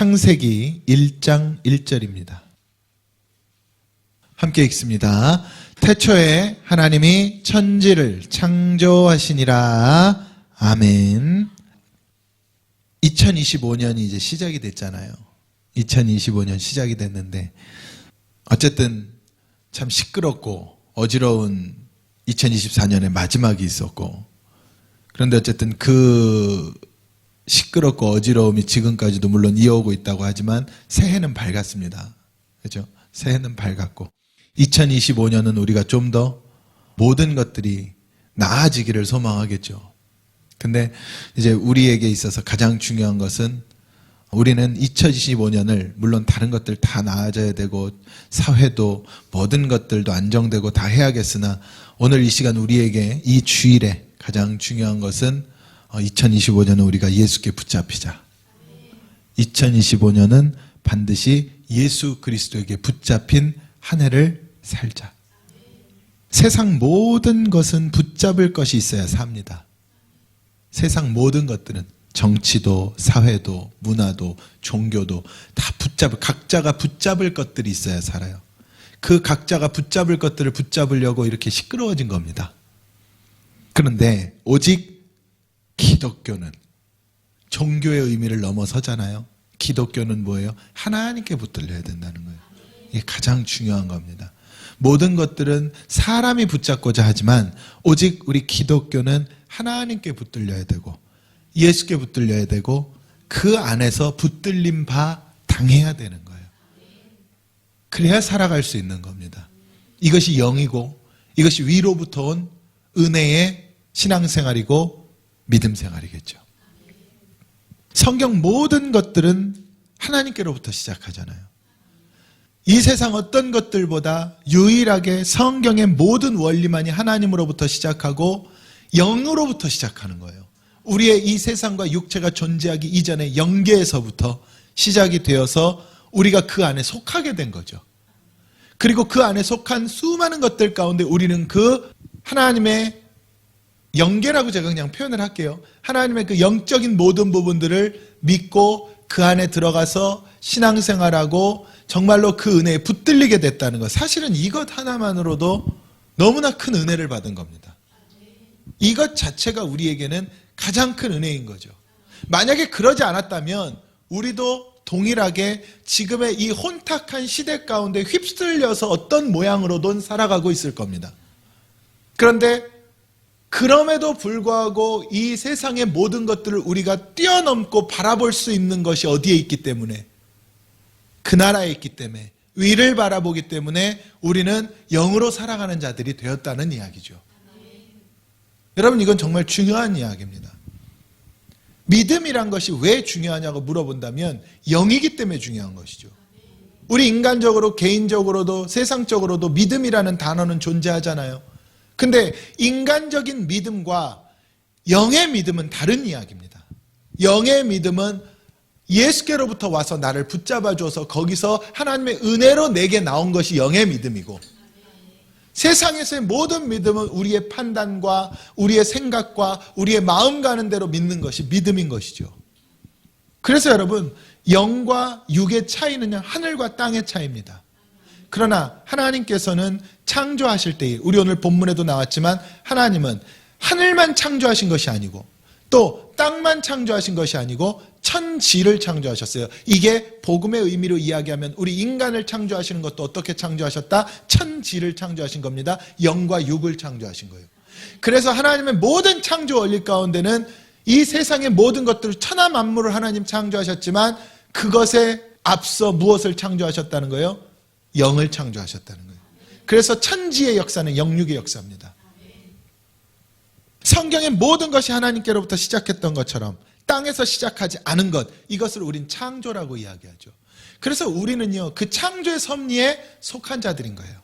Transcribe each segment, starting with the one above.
창세기 1장 1절입니다. 함께 읽습니다. 태초에 하나님이 천지를 창조하시니라. 아멘. 2025년이 이제 시작이 됐잖아요. 2025년 시작이 됐는데 어쨌든 참 시끄럽고 어지러운 2024년의 마지막이 있었고, 그런데 어쨌든 그 시끄럽고 어지러움이 지금까지도 물론 이어오고 있다고 하지만 새해는 밝았습니다. 그렇죠? 새해는 밝았고 2025년은 우리가 좀 더 모든 것들이 나아지기를 소망하겠죠. 근데 이제 우리에게 있어서 가장 중요한 것은 우리는 2025년을 물론 다른 것들 다 나아져야 되고 사회도 모든 것들도 안정되고 다 해야겠으나 오늘 이 시간 우리에게 이 주일에 가장 중요한 것은 2025년은 우리가 예수께 붙잡히자. 2025년은 반드시 예수 그리스도에게 붙잡힌 한 해를 살자. 세상 모든 것은 붙잡을 것이 있어야 삽니다. 세상 모든 것들은 정치도 사회도 문화도 종교도 다 각자가 붙잡을 것들이 있어야 살아요. 그 각자가 붙잡을 것들을 붙잡으려고 이렇게 시끄러워진 겁니다. 그런데 오직 기독교는 종교의 의미를 넘어서잖아요. 기독교는 뭐예요? 하나님께 붙들려야 된다는 거예요. 이게 가장 중요한 겁니다. 모든 것들은 사람이 붙잡고자 하지만 오직 우리 기독교는 하나님께 붙들려야 되고 예수께 붙들려야 되고 그 안에서 붙들림 바 당해야 되는 거예요. 그래야 살아갈 수 있는 겁니다. 이것이 영이고 이것이 위로부터 온 은혜의 신앙생활이고 믿음생활이겠죠. 성경 모든 것들은 하나님께로부터 시작하잖아요. 이 세상 어떤 것들보다 유일하게 성경의 모든 원리만이 하나님으로부터 시작하고 영으로부터 시작하는 거예요. 우리의 이 세상과 육체가 존재하기 이전의 영계에서부터 시작이 되어서 우리가 그 안에 속하게 된 거죠. 그리고 그 안에 속한 수많은 것들 가운데 우리는 그 하나님의 영계라고 제가 그냥 표현을 할게요. 하나님의 그 영적인 모든 부분들을 믿고 그 안에 들어가서 신앙생활하고 정말로 그 은혜에 붙들리게 됐다는 것. 사실은 이것 하나만으로도 너무나 큰 은혜를 받은 겁니다. 이것 자체가 우리에게는 가장 큰 은혜인 거죠. 만약에 그러지 않았다면 우리도 동일하게 지금의 이 혼탁한 시대 가운데 휩쓸려서 어떤 모양으로든 살아가고 있을 겁니다. 그런데 그럼에도 불구하고 이 세상의 모든 것들을 우리가 뛰어넘고 바라볼 수 있는 것이 어디에 있기 때문에, 그 나라에 있기 때문에, 위를 바라보기 때문에 우리는 영으로 살아가는 자들이 되었다는 이야기죠. 여러분, 이건 정말 중요한 이야기입니다. 믿음이란 것이 왜 중요하냐고 물어본다면 영이기 때문에 중요한 것이죠. 우리 인간적으로 개인적으로도 세상적으로도 믿음이라는 단어는 존재하잖아요. 근데 인간적인 믿음과 영의 믿음은 다른 이야기입니다. 영의 믿음은 예수께로부터 와서 나를 붙잡아 줘서 거기서 하나님의 은혜로 내게 나온 것이 영의 믿음이고, 세상에서의 모든 믿음은 우리의 판단과 우리의 생각과 우리의 마음 가는 대로 믿는 것이 믿음인 것이죠. 그래서 여러분, 영과 육의 차이는 하늘과 땅의 차이입니다. 그러나 하나님께서는 창조하실 때에, 우리 오늘 본문에도 나왔지만 하나님은 하늘만 창조하신 것이 아니고 또 땅만 창조하신 것이 아니고 천지를 창조하셨어요. 이게 복음의 의미로 이야기하면 우리 인간을 창조하시는 것도 어떻게 창조하셨다? 천지를 창조하신 겁니다. 영과 육을 창조하신 거예요. 그래서 하나님의 모든 창조 원리 가운데는 이 세상의 모든 것들을 천하 만물을 하나님 창조하셨지만 그것에 앞서 무엇을 창조하셨다는 거예요? 영을 창조하셨다는 거예요. 그래서 천지의 역사는 영육의 역사입니다. 성경의 모든 것이 하나님께로부터 시작했던 것처럼 땅에서 시작하지 않은 것, 이것을 우린 창조라고 이야기하죠. 그래서 우리는요, 그 창조의 섭리에 속한 자들인 거예요.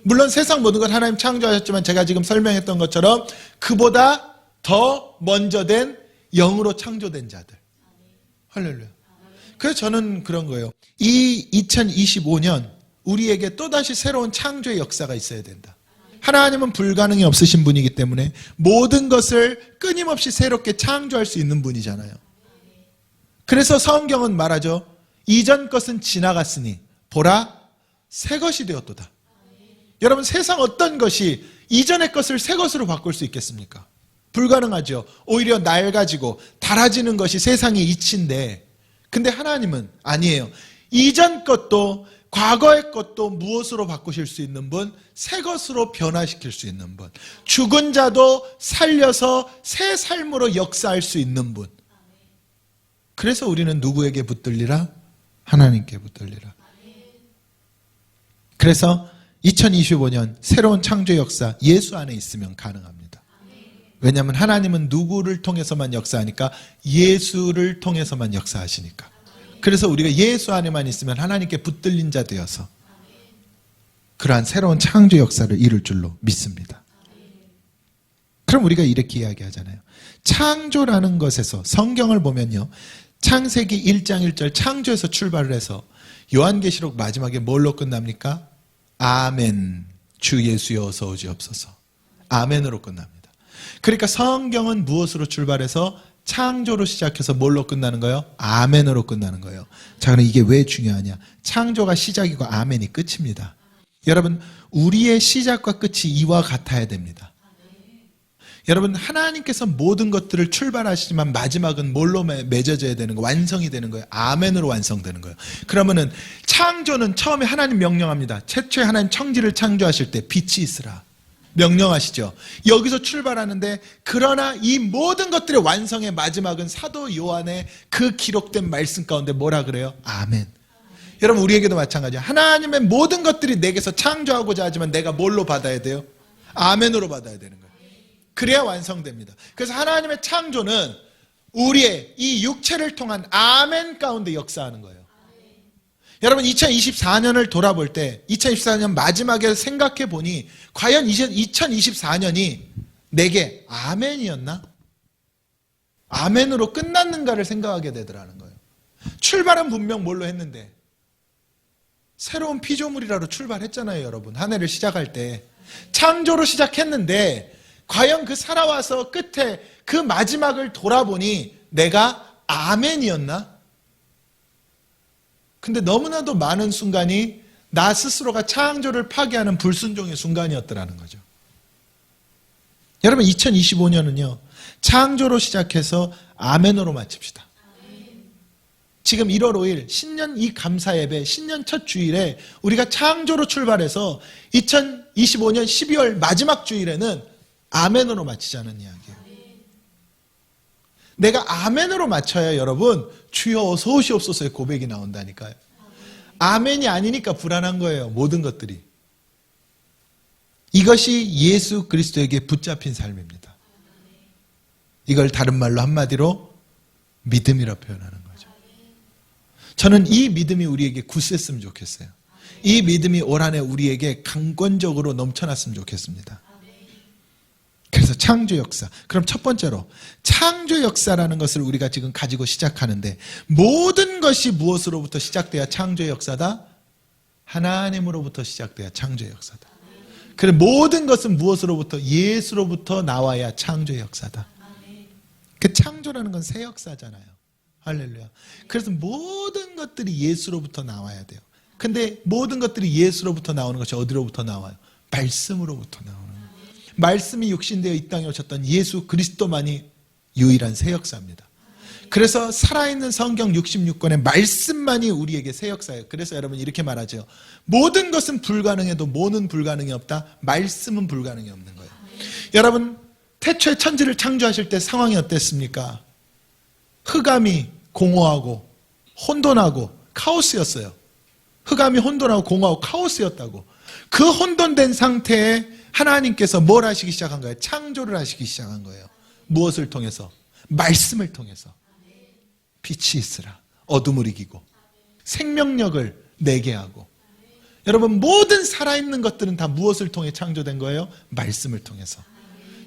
물론 세상 모든 걸 하나님 창조하셨지만 제가 지금 설명했던 것처럼 그보다 더 먼저 된 영으로 창조된 자들. 할렐루야. 그래서 저는 그런 거예요. 이 2025년 우리에게 또다시 새로운 창조의 역사가 있어야 된다. 하나님은 불가능이 없으신 분이기 때문에 모든 것을 끊임없이 새롭게 창조할 수 있는 분이잖아요. 그래서 성경은 말하죠. 이전 것은 지나갔으니 보라 새 것이 되었도다. 여러분, 세상 어떤 것이 이전의 것을 새 것으로 바꿀 수 있겠습니까? 불가능하죠. 오히려 낡아지고 닳아지는 것이 세상의 이치인데, 근데 하나님은 아니에요. 이전 것도 과거의 것도 무엇으로 바꾸실 수 있는 분? 새 것으로 변화시킬 수 있는 분. 죽은 자도 살려서 새 삶으로 역사할 수 있는 분. 그래서 우리는 누구에게 붙들리라? 하나님께 붙들리라. 그래서 2025년 새로운 창조 역사, 예수 안에 있으면 가능합니다. 왜냐하면 하나님은 누구를 통해서만 역사하니까? 예수를 통해서만 역사하시니까. 그래서 우리가 예수 안에만 있으면 하나님께 붙들린 자 되어서 그러한 새로운 창조 역사를 이룰 줄로 믿습니다. 그럼 우리가 이렇게 이야기하잖아요. 창조라는 것에서 성경을 보면요, 창세기 1장 1절 창조에서 출발을 해서 요한계시록 마지막에 뭘로 끝납니까? 아멘, 주 예수여 어서 오시옵소서. 아멘으로 끝납니다. 그러니까 성경은 무엇으로 출발해서 창조로 시작해서 뭘로 끝나는 거예요? 아멘으로 끝나는 거예요. 자, 그럼 이게 왜 중요하냐? 창조가 시작이고 아멘이 끝입니다. 여러분, 우리의 시작과 끝이 이와 같아야 됩니다. 여러분, 하나님께서 모든 것들을 출발하시지만 마지막은 뭘로 맺어져야 되는 거예요? 완성이 되는 거예요. 아멘으로 완성되는 거예요. 그러면은 창조는 처음에 하나님 명령합니다. 최초에 하나님 청지를 창조하실 때 빛이 있으라 명령하시죠. 여기서 출발하는데, 그러나 이 모든 것들의 완성의 마지막은 사도 요한의 그 기록된 말씀 가운데 뭐라 그래요? 아멘. 여러분, 우리에게도 마찬가지예요. 하나님의 모든 것들이 내게서 창조하고자 하지만 내가 뭘로 받아야 돼요? 아멘으로 받아야 되는 거예요. 그래야 완성됩니다. 그래서 하나님의 창조는 우리의 이 육체를 통한 아멘 가운데 역사하는 거예요. 여러분, 2024년을 돌아볼 때 2024년 마지막에 생각해 보니 과연 2024년이 내게 아멘이었나? 아멘으로 끝났는가를 생각하게 되더라는 거예요. 출발은 분명 뭘로 했는데? 새로운 피조물이라로 출발했잖아요, 여러분. 한 해를 시작할 때. 창조로 시작했는데 과연 그 살아와서 끝에 그 마지막을 돌아보니 내가 아멘이었나? 근데 너무나도 많은 순간이 나 스스로가 창조를 파괴하는 불순종의 순간이었더라는 거죠. 여러분, 2025년은요, 창조로 시작해서 아멘으로 마칩시다. 지금 1월 5일 신년 이 감사 예배, 신년 첫 주일에 우리가 창조로 출발해서 2025년 12월 마지막 주일에는 아멘으로 마치자는 이야기예요. 내가 아멘으로 맞춰야 여러분, 주여 어서 오시옵소서의 고백이 나온다니까요. 아멘이 아니니까 불안한 거예요, 모든 것들이. 이것이 예수 그리스도에게 붙잡힌 삶입니다. 이걸 다른 말로 한마디로 믿음이라 표현하는 거죠. 저는 이 믿음이 우리에게 굳셌으면 좋겠어요. 이 믿음이 올 한 해 우리에게 강권적으로 넘쳐났으면 좋겠습니다. 그래서 창조 역사. 그럼 첫 번째로 창조 역사라는 것을 우리가 지금 가지고 시작하는데, 모든 것이 무엇으로부터 시작돼야 창조의 역사다? 하나님으로부터 시작돼야 창조의 역사다. 그래, 모든 것은 무엇으로부터? 예수로부터 나와야 창조의 역사다. 그 창조라는 건 새 역사잖아요. 할렐루야. 그래서 모든 것들이 예수로부터 나와야 돼요. 근데 모든 것들이 예수로부터 나오는 것이 어디로부터 나와요? 말씀으로부터 나오는 거예요. 말씀이 육신되어 이 땅에 오셨던 예수 그리스도만이 유일한 새 역사입니다. 그래서 살아있는 성경 66권의 말씀만이 우리에게 새 역사예요. 그래서 여러분 이렇게 말하죠. 모든 것은 불가능해도 뭐는 불가능이 없다? 말씀은 불가능이 없는 거예요. 여러분, 태초에 천지를 창조하실 때 상황이 어땠습니까? 흑암이 공허하고 혼돈하고 카오스였어요. 흑암이 혼돈하고 공허하고 카오스였다고. 그 혼돈된 상태에 하나님께서 뭘 하시기 시작한 거예요? 창조를 하시기 시작한 거예요. 무엇을 통해서? 말씀을 통해서. 빛이 있으라. 어둠을 이기고 생명력을 내게 하고. 여러분, 모든 살아있는 것들은 다 무엇을 통해 창조된 거예요? 말씀을 통해서.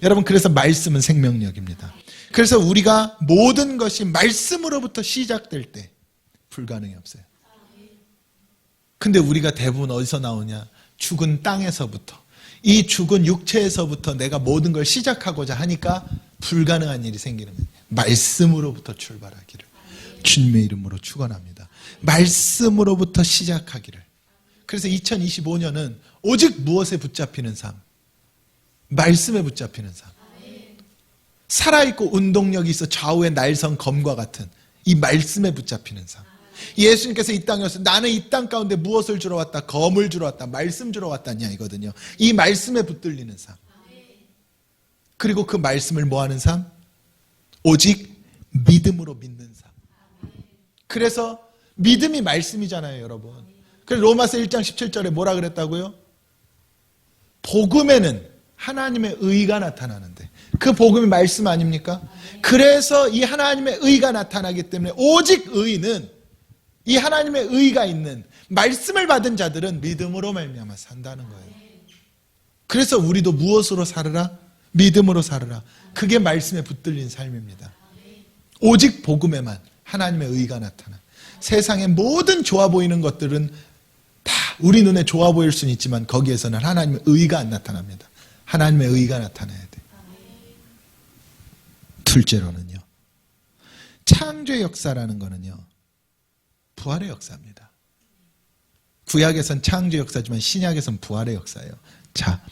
여러분, 그래서 말씀은 생명력입니다. 그래서 우리가 모든 것이 말씀으로부터 시작될 때 불가능이 없어요. 근데 우리가 대부분 어디서 나오냐? 죽은 땅에서부터, 이 죽은 육체에서부터 내가 모든 걸 시작하고자 하니까 불가능한 일이 생기는 거예요. 말씀으로부터 출발하기를. 주님의 이름으로 축원합니다. 말씀으로부터 시작하기를. 그래서 2025년은 오직 무엇에 붙잡히는 삶? 말씀에 붙잡히는 삶. 살아있고 운동력이 있어 좌우의 날선 검과 같은 이 말씀에 붙잡히는 삶. 예수님께서 이 땅에 와서 나는 이 땅 가운데 무엇을 주러 왔다? 검을 주러 왔다. 말씀 주러 왔다냐 이거든요. 이 말씀에 붙들리는 삶. 그리고 그 말씀을 뭐하는 삶? 오직 믿음으로 믿는 삶. 그래서 믿음이 말씀이잖아요, 여러분. 그래서 로마서 1장 17절에 뭐라 그랬다고요? 복음에는 하나님의 의가 나타나는데 그 복음이 말씀 아닙니까? 그래서 이 하나님의 의가 나타나기 때문에 오직 의는 이 하나님의 의가 있는 말씀을 받은 자들은 믿음으로 말미암아 산다는 거예요. 그래서 우리도 무엇으로 살으라? 믿음으로 살으라. 그게 말씀에 붙들린 삶입니다. 오직 복음에만 하나님의 의가 나타나. 세상의 모든 좋아 보이는 것들은 다 우리 눈에 좋아 보일 수는 있지만 거기에서는 하나님의 의가 안 나타납니다. 하나님의 의가 나타나야 돼. 둘째로는요, 창조의 역사라는 거는요, 부활의 역사입니다. 구약에선 창조 역사지만 신약에선 부활의 역사예요. 자,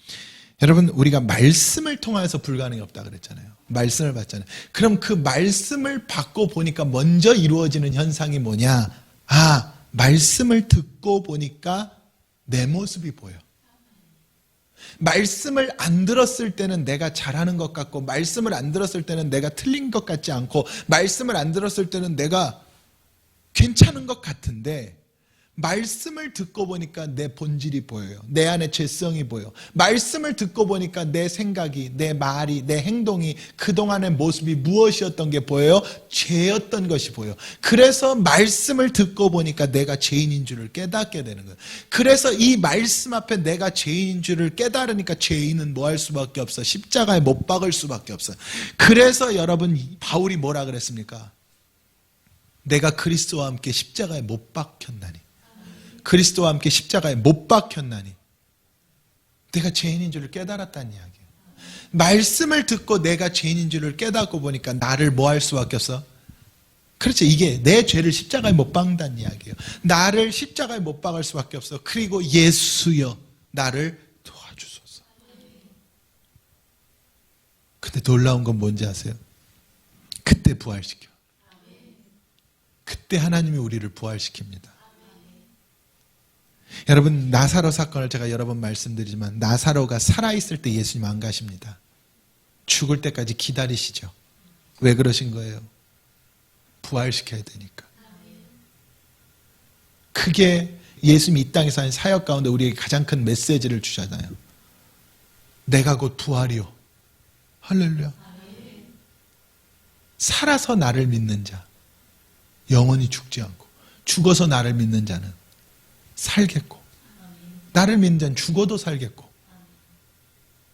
여러분, 우리가 말씀을 통해서 불가능이 없다 그랬잖아요. 말씀을 받잖아요. 그럼 그 말씀을 받고 보니까 먼저 이루어지는 현상이 뭐냐? 아, 말씀을 듣고 보니까 내 모습이 보여. 말씀을 안 들었을 때는 내가 잘하는 것 같고, 말씀을 안 들었을 때는 내가 틀린 것 같지 않고, 말씀을 안 들었을 때는 내가 괜찮은 것 같은데, 말씀을 듣고 보니까 내 본질이 보여요. 내 안에 죄성이 보여. 말씀을 듣고 보니까 내 생각이, 내 말이, 내 행동이, 그동안의 모습이 무엇이었던 게 보여요? 죄였던 것이 보여. 그래서 말씀을 듣고 보니까 내가 죄인인 줄을 깨닫게 되는 거예요. 그래서 이 말씀 앞에 내가 죄인인 줄을 깨달으니까 죄인은 뭐 할 수밖에 없어? 십자가에 못 박을 수밖에 없어. 그래서 여러분, 바울이 뭐라 그랬습니까? 내가 그리스도와 함께 십자가에 못 박혔나니, 그리스도와 함께 십자가에 못 박혔나니 내가 죄인인 줄을 깨달았다는 이야기예요. 말씀을 듣고 내가 죄인인 줄을 깨닫고 보니까 나를 뭐 할 수밖에 없어? 그렇죠. 이게 내 죄를 십자가에 못 박는다는 이야기예요. 나를 십자가에 못 박을 수밖에 없어. 그리고 예수여 나를 도와주소서. 근데 놀라운 건 뭔지 아세요? 그때 부활시켜. 그때 하나님이 우리를 부활시킵니다. 여러분, 나사로 사건을 제가 여러 번 말씀드리지만 나사로가 살아있을 때 예수님 안 가십니다. 죽을 때까지 기다리시죠. 왜 그러신 거예요? 부활시켜야 되니까. 그게 예수님이 이 땅에서 하는 사역 가운데 우리에게 가장 큰 메시지를 주잖아요. 내가 곧 부활이요. 할렐루야. 살아서 나를 믿는 자 영원히 죽지 않고, 죽어서 나를 믿는 자는 살겠고, 나를 믿는 자는 죽어도 살겠고,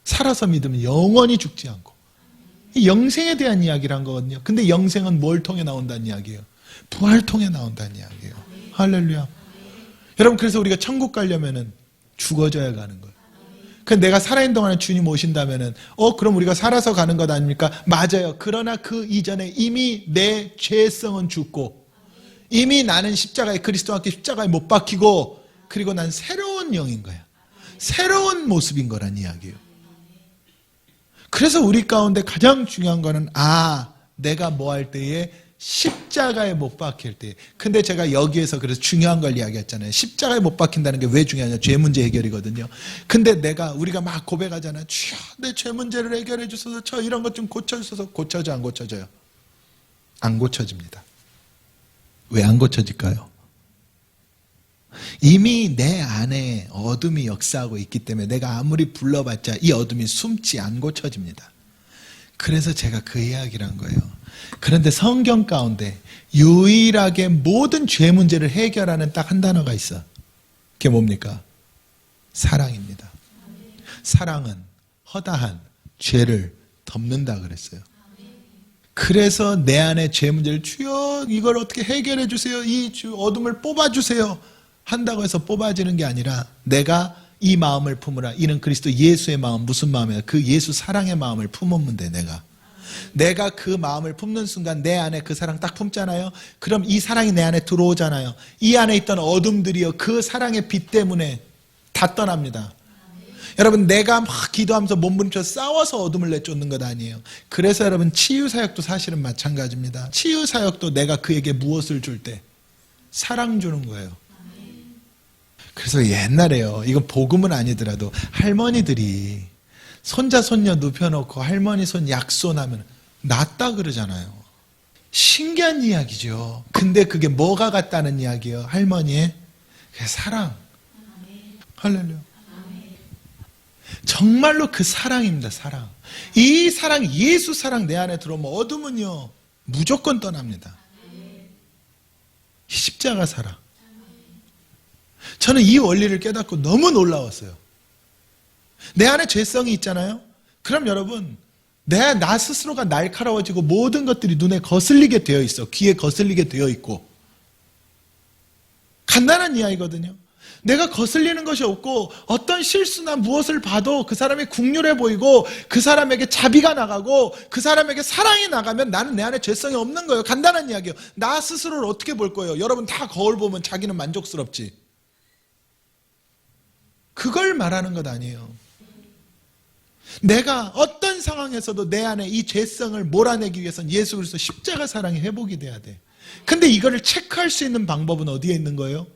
살아서 믿으면 영원히 죽지 않고. 영생에 대한 이야기를 한 거거든요. 근데 영생은 뭘 통해 나온다는 이야기예요? 부활 통해 나온다는 이야기예요. 할렐루야. 여러분, 그래서 우리가 천국 가려면은 죽어져야 가는 거예요. 근데 내가 살아있는 동안에 주님 오신다면은 그럼 우리가 살아서 가는 것 아닙니까? 맞아요. 그러나 그 이전에 이미 내 죄성은 죽고, 이미 나는 십자가에, 그리스도와 함께 십자가에 못 박히고, 그리고 난 새로운 영인 거야. 새로운 모습인 거란 이야기예요. 그래서 우리 가운데 가장 중요한 거는 내가 뭐 할 때에 십자가에 못 박힐 때. 근데 제가 여기에서 그래서 중요한 걸 이야기했잖아요. 십자가에 못 박힌다는 게 왜 중요하냐? 죄 문제 해결이거든요. 근데 우리가 막 고백하잖아요. 주여, 내 죄 문제를 해결해 주셔서 저 이런 것 좀 고쳐주셔서. 고쳐져, 안 고쳐져요? 안 고쳐집니다. 왜 안 고쳐질까요? 이미 내 안에 어둠이 역사하고 있기 때문에 내가 아무리 불러봤자 이 어둠이 숨지 안 고쳐집니다. 그래서 제가 그 이야기를 한 거예요. 그런데 성경 가운데 유일하게 모든 죄 문제를 해결하는 딱 한 단어가 있어. 그게 뭡니까? 사랑입니다. 사랑은 허다한 죄를 덮는다 그랬어요. 그래서 내 안에 죄 문제를, 주여 이걸 어떻게 해결해 주세요, 이 어둠을 뽑아주세요 한다고 해서 뽑아지는 게 아니라, 내가 이 마음을 품으라. 이는 그리스도 예수의 마음. 무슨 마음이야? 그 예수 사랑의 마음을 품으면 돼. 내가 내가 그 마음을 품는 순간 내 안에 그 사랑 딱 품잖아요. 그럼 이 사랑이 내 안에 들어오잖아요. 이 안에 있던 어둠들이요, 그 사랑의 빛 때문에 다 떠납니다. 여러분, 내가 막 기도하면서 몸부림쳐 싸워서 어둠을 내쫓는 것 아니에요. 그래서 여러분, 치유사역도 사실은 마찬가지입니다. 치유사역도 내가 그에게 무엇을 줄 때 사랑 주는 거예요. 그래서 옛날에요, 이건 복음은 아니더라도 할머니들이 손자 손녀 눕혀놓고 할머니 손 약손하면 낫다 그러잖아요. 신기한 이야기죠. 근데 그게 뭐가 같다는 이야기예요? 할머니의 사랑. 할렐루야. 정말로 그 사랑입니다. 사랑. 이 사랑, 예수 사랑 내 안에 들어오면 어둠은요 무조건 떠납니다. 십자가 사랑. 저는 이 원리를 깨닫고 너무 놀라웠어요. 내 안에 죄성이 있잖아요. 그럼 여러분, 나 스스로가 날카로워지고 모든 것들이 눈에 거슬리게 되어 있어. 귀에 거슬리게 되어 있고. 간단한 이야기거든요. 내가 거슬리는 것이 없고 어떤 실수나 무엇을 봐도 그 사람이 국률해 보이고 그 사람에게 자비가 나가고 그 사람에게 사랑이 나가면 나는 내 안에 죄성이 없는 거예요. 간단한 이야기예요. 나 스스로를 어떻게 볼 거예요? 여러분 다 거울 보면 자기는 만족스럽지. 그걸 말하는 것 아니에요. 내가 어떤 상황에서도 내 안에 이 죄성을 몰아내기 위해서는 예수 그리스도 십자가 사랑이 회복이 돼야 돼. 근데 이거를 체크할 수 있는 방법은 어디에 있는 거예요?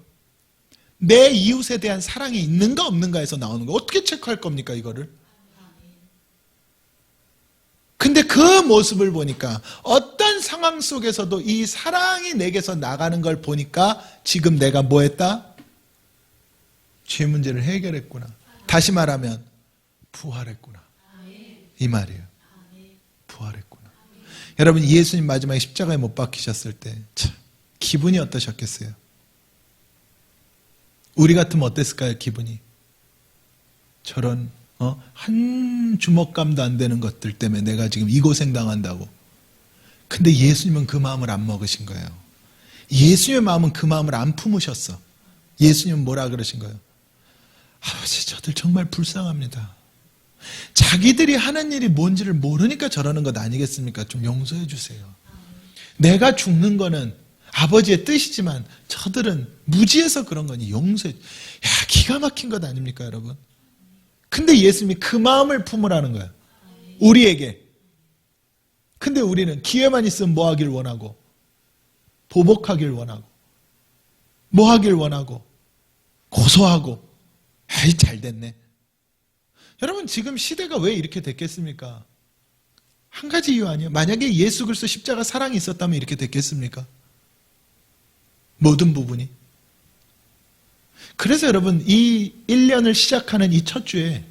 내 이웃에 대한 사랑이 있는가 없는가에서 나오는 거예요. 어떻게 체크할 겁니까, 이거를? 근데 그 모습을 보니까 어떤 상황 속에서도 이 사랑이 내게서 나가는 걸 보니까 지금 내가 뭐 했다? 죄 문제를 해결했구나. 다시 말하면 부활했구나. 이 말이에요. 부활했구나. 여러분, 예수님 마지막에 십자가에 못 박히셨을 때 참 기분이 어떠셨겠어요? 우리 같으면 어땠을까요, 기분이? 저런 한 주먹감도 안 되는 것들 때문에 내가 지금 이 고생 당한다고. 근데 예수님은 그 마음을 안 먹으신 거예요. 예수님의 마음은 그 마음을 안 품으셨어. 예수님은 뭐라 그러신 거예요? 아버지, 저들 정말 불쌍합니다. 자기들이 하는 일이 뭔지를 모르니까 저러는 것 아니겠습니까? 좀 용서해 주세요. 내가 죽는 거는 아버지의 뜻이지만 저들은 무지해서 그런 거니 용서해. 야, 기가 막힌 것 아닙니까, 여러분? 근데 예수님이 그 마음을 품으라는 거야. 우리에게. 근데 우리는 기회만 있으면 뭐 하길 원하고, 보복하길 원하고, 뭐 하길 원하고, 고소하고. 아이, 잘 됐네. 여러분, 지금 시대가 왜 이렇게 됐겠습니까? 한 가지 이유 아니에요? 만약에 예수 그리스도 십자가 사랑이 있었다면 이렇게 됐겠습니까? 모든 부분이. 그래서 여러분, 이 1년을 시작하는 이 첫 주에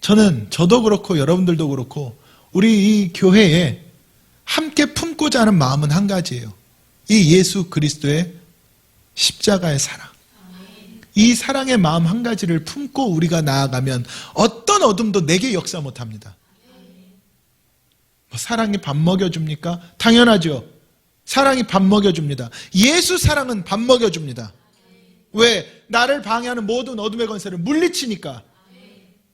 저도 그렇고 여러분들도 그렇고 우리 이 교회에 함께 품고자 하는 마음은 한 가지예요. 이 예수 그리스도의 십자가의 사랑. 이 사랑의 마음 한 가지를 품고 우리가 나아가면 어떤 어둠도 내게 역사 못합니다. 사랑이 밥 먹여줍니까? 당연하죠. 사랑이 밥 먹여줍니다. 예수 사랑은 밥 먹여줍니다. 왜? 나를 방해하는 모든 어둠의 권세를 물리치니까.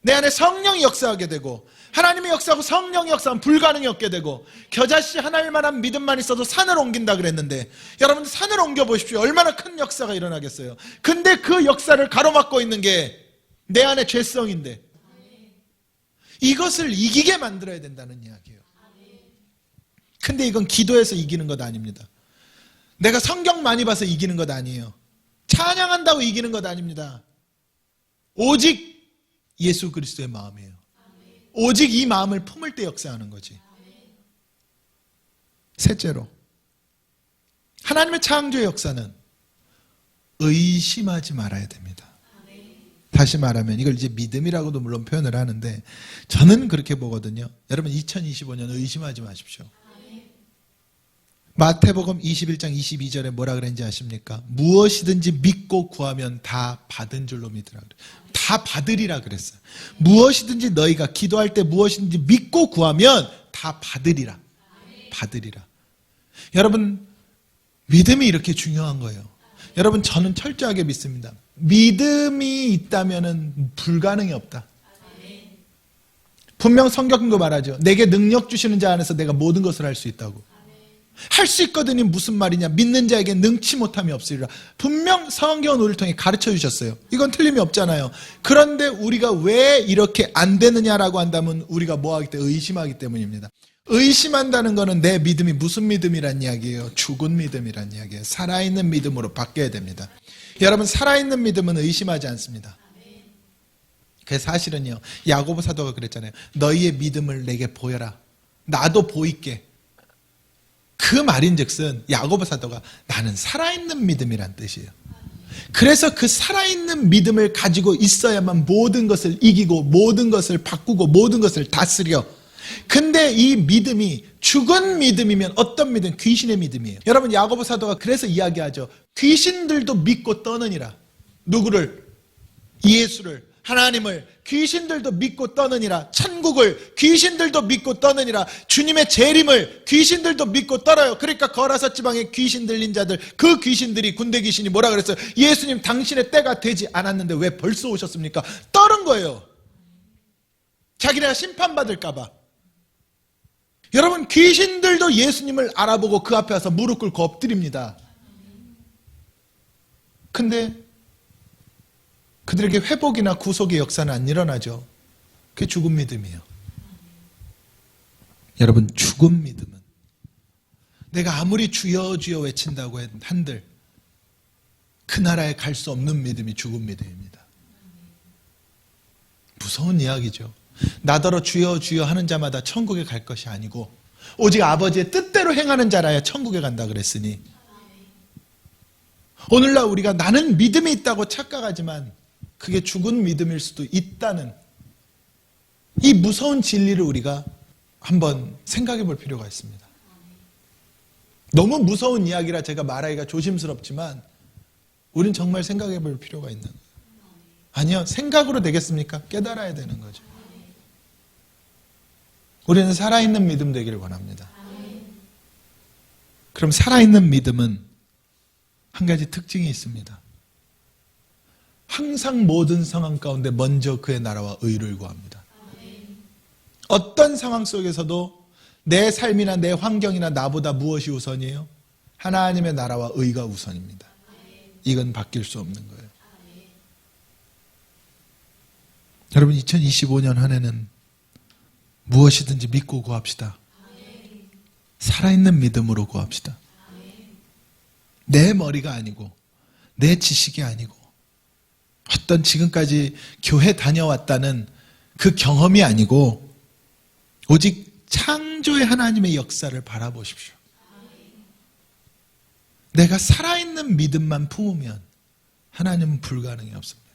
내 안에 성령이 역사하게 되고, 하나님의 역사하고 성령의 역사는 불가능이 없게 되고, 겨자씨 하나일만한 믿음만 있어도 산을 옮긴다 그랬는데, 여러분들 산을 옮겨보십시오. 얼마나 큰 역사가 일어나겠어요. 근데 그 역사를 가로막고 있는 게 내 안에 죄성인데, 이것을 이기게 만들어야 된다는 이야기예요. 근데 이건 기도해서 이기는 것 아닙니다. 내가 성경 많이 봐서 이기는 것 아니에요. 찬양한다고 이기는 것 아닙니다. 오직 예수 그리스도의 마음이에요. 오직 이 마음을 품을 때 역사하는 거지. 셋째로, 하나님의 창조의 역사는 의심하지 말아야 됩니다. 다시 말하면 이걸 이제 믿음이라고도 물론 표현을 하는데 저는 그렇게 보거든요. 여러분, 2025년 의심하지 마십시오. 마태복음 21장 22절에 뭐라 그랬는지 아십니까? 무엇이든지 믿고 구하면 다 받은 줄로 믿으라. 다 받으리라 그랬어요. 무엇이든지 너희가 기도할 때 무엇이든지 믿고 구하면 다 받으리라. 받으리라. 여러분, 믿음이 이렇게 중요한 거예요. 여러분, 저는 철저하게 믿습니다. 믿음이 있다면 불가능이 없다. 분명 성경도 말하죠. 내게 능력 주시는 자 안에서 내가 모든 것을 할 수 있다고. 할 수 있거든이 무슨 말이냐. 믿는 자에게 능치 못함이 없으리라. 분명 성경은 우리를 통해 가르쳐 주셨어요. 이건 틀림이 없잖아요. 그런데 우리가 왜 이렇게 안 되느냐라고 한다면 우리가 뭐하기 때문에 의심하기 때문입니다. 의심한다는 것은 내 믿음이 무슨 믿음이란 이야기예요? 죽은 믿음이란 이야기예요. 살아있는 믿음으로 바뀌어야 됩니다. 여러분, 살아있는 믿음은 의심하지 않습니다. 그 사실은요, 야고보 사도가 그랬잖아요. 너희의 믿음을 내게 보여라. 나도 보이게. 그 말인즉슨 야고보 사도가 나는 살아있는 믿음이란 뜻이에요. 그래서 그 살아있는 믿음을 가지고 있어야만 모든 것을 이기고 모든 것을 바꾸고 모든 것을 다스려. 근데 이 믿음이 죽은 믿음이면 어떤 믿음? 귀신의 믿음이에요. 여러분, 야고보 사도가 그래서 이야기하죠. 귀신들도 믿고 떠느니라. 누구를? 예수를, 하나님을. 귀신들도 믿고 떠느니라. 천국을 귀신들도 믿고 떠느니라. 주님의 재림을 귀신들도 믿고 떨어요. 그러니까 거라사 지방에 귀신 들린 자들, 그 귀신들이, 군대 귀신이 뭐라 그랬어요? 예수님, 당신의 때가 되지 않았는데 왜 벌써 오셨습니까? 떠는 거예요. 자기네가 심판받을까 봐. 여러분, 귀신들도 예수님을 알아보고 그 앞에 와서 무릎 꿇고 엎드립니다. 근데 그들에게 회복이나 구속의 역사는 안 일어나죠. 그게 죽은 믿음이에요. 여러분, 죽은 믿음은 내가 아무리 주여 주여 외친다고 한들 그 나라에 갈 수 없는 믿음이 죽은 믿음입니다. 무서운 이야기죠. 나더러 주여 주여 하는 자마다 천국에 갈 것이 아니고 오직 아버지의 뜻대로 행하는 자라야 천국에 간다 그랬으니, 오늘날 우리가 나는 믿음이 있다고 착각하지만 그게 죽은 믿음일 수도 있다는 이 무서운 진리를 우리가 한번 생각해 볼 필요가 있습니다. 너무 무서운 이야기라 제가 말하기가 조심스럽지만 우린 정말 생각해 볼 필요가 있는 거예요. 아니요, 생각으로 되겠습니까? 깨달아야 되는 거죠. 우리는 살아있는 믿음 되기를 원합니다. 그럼 살아있는 믿음은 한 가지 특징이 있습니다. 항상 모든 상황 가운데 먼저 그의 나라와 의를 구합니다. 어떤 상황 속에서도 내 삶이나 내 환경이나 나보다 무엇이 우선이에요? 하나님의 나라와 의가 우선입니다. 이건 바뀔 수 없는 거예요. 여러분, 2025년 한 해는 무엇이든지 믿고 구합시다. 살아있는 믿음으로 구합시다. 내 머리가 아니고 내 지식이 아니고 어떤 지금까지 교회 다녀왔다는 그 경험이 아니고 오직 창조의 하나님의 역사를 바라보십시오. 내가 살아있는 믿음만 품으면 하나님은 불가능이 없습니다.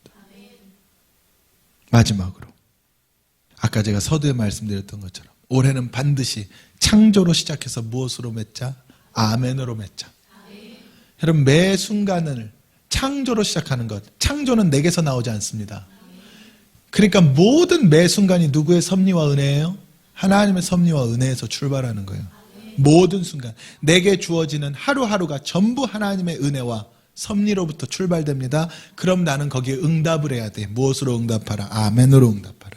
마지막으로 아까 제가 서두에 말씀드렸던 것처럼 올해는 반드시 창조로 시작해서 무엇으로 맺자? 아멘으로 맺자. 여러분, 매 순간을 창조로 시작하는 것. 창조는 내게서 나오지 않습니다. 그러니까 모든 매 순간이 누구의 섭리와 은혜예요? 하나님의 섭리와 은혜에서 출발하는 거예요. 모든 순간 내게 주어지는 하루하루가 전부 하나님의 은혜와 섭리로부터 출발됩니다. 그럼 나는 거기에 응답을 해야 돼. 무엇으로 응답하라? 아멘으로 응답하라.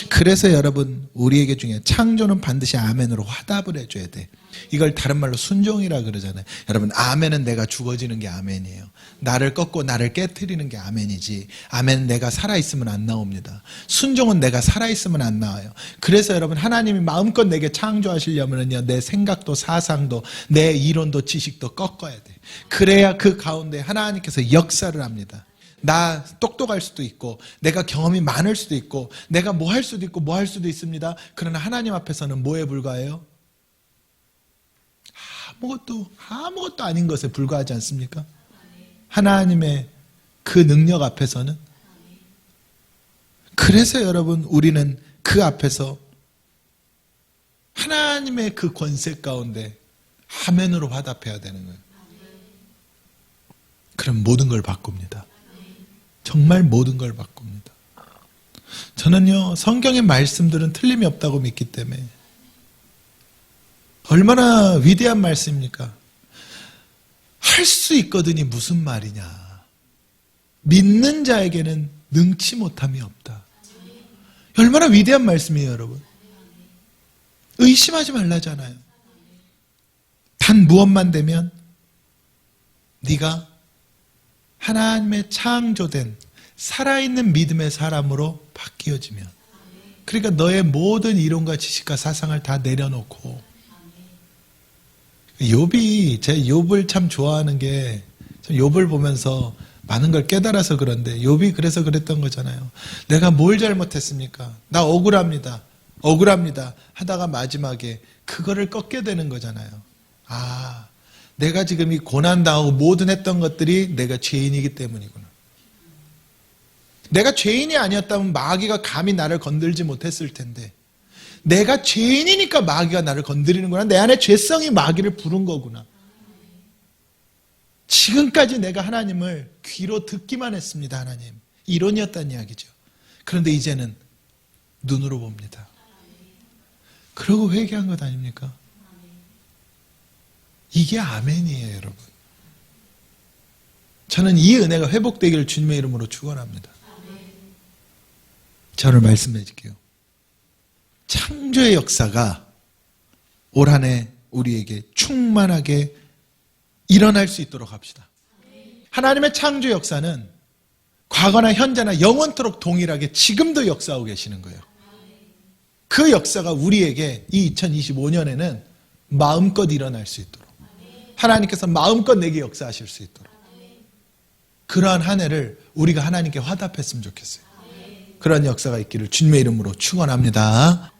그래서 여러분, 우리에게 중요해. 창조는 반드시 아멘으로 화답을 해줘야 돼. 이걸 다른 말로 순종이라 그러잖아요. 여러분, 아멘은 내가 죽어지는 게 아멘이에요. 나를 꺾고 나를 깨트리는 게 아멘이지, 아멘은 내가 살아있으면 안 나옵니다. 순종은 내가 살아있으면 안 나와요. 그래서 여러분, 하나님이 마음껏 내게 창조하시려면요, 내 생각도 사상도 내 이론도 지식도 꺾어야 돼. 그래야 그 가운데 하나님께서 역사를 합니다. 나 똑똑할 수도 있고 내가 경험이 많을 수도 있고 내가 뭐 할 수도 있고 뭐 할 수도 있습니다. 그러나 하나님 앞에서는 뭐에 불과해요? 아무것도 아닌 것에 불과하지 않습니까? 하나님의 그 능력 앞에서는. 그래서 여러분, 우리는 그 앞에서 하나님의 그 권세 가운데 아멘으로 화답해야 되는 거예요. 그럼 모든 걸 바꿉니다. 정말 모든 걸 바꿉니다. 저는요, 성경의 말씀들은 틀림이 없다고 믿기 때문에. 얼마나 위대한 말씀입니까? 할 수 있거든이 무슨 말이냐. 믿는 자에게는 능치 못함이 없다. 얼마나 위대한 말씀이에요, 여러분. 의심하지 말라잖아요. 단 무엇만 되면 네가 하나님의 창조된 살아있는 믿음의 사람으로 바뀌어지면, 그러니까 너의 모든 이론과 지식과 사상을 다 내려놓고, 욥이, 제 욥을 참 좋아하는 게, 욥을 보면서 많은 걸 깨달아서 그런데, 욥이 그래서 그랬던 거잖아요. 내가 뭘 잘못했습니까? 나 억울합니다. 억울합니다. 하다가 마지막에 그거를 꺾게 되는 거잖아요. 아, 내가 지금 이 고난당하고 모든 했던 것들이 내가 죄인이기 때문이구나. 내가 죄인이 아니었다면 마귀가 감히 나를 건들지 못했을 텐데, 내가 죄인이니까 마귀가 나를 건드리는구나. 내 안에 죄성이 마귀를 부른 거구나. 지금까지 내가 하나님을 귀로 듣기만 했습니다. 하나님. 이론이었다는 이야기죠. 그런데 이제는 눈으로 봅니다. 그러고 회개한 것 아닙니까? 이게 아멘이에요, 여러분. 저는 이 은혜가 회복되기를 주님의 이름으로 축원합니다. 자, 오늘 말씀해 드릴게요. 창조의 역사가 올 한 해 우리에게 충만하게 일어날 수 있도록 합시다. 하나님의 창조 역사는 과거나 현재나 영원토록 동일하게 지금도 역사하고 계시는 거예요. 그 역사가 우리에게 이 2025년에는 마음껏 일어날 수 있도록, 하나님께서 마음껏 내게 역사하실 수 있도록, 그러한 한 해를 우리가 하나님께 화답했으면 좋겠어요. 그런 역사가 있기를 주님의 이름으로 축원합니다.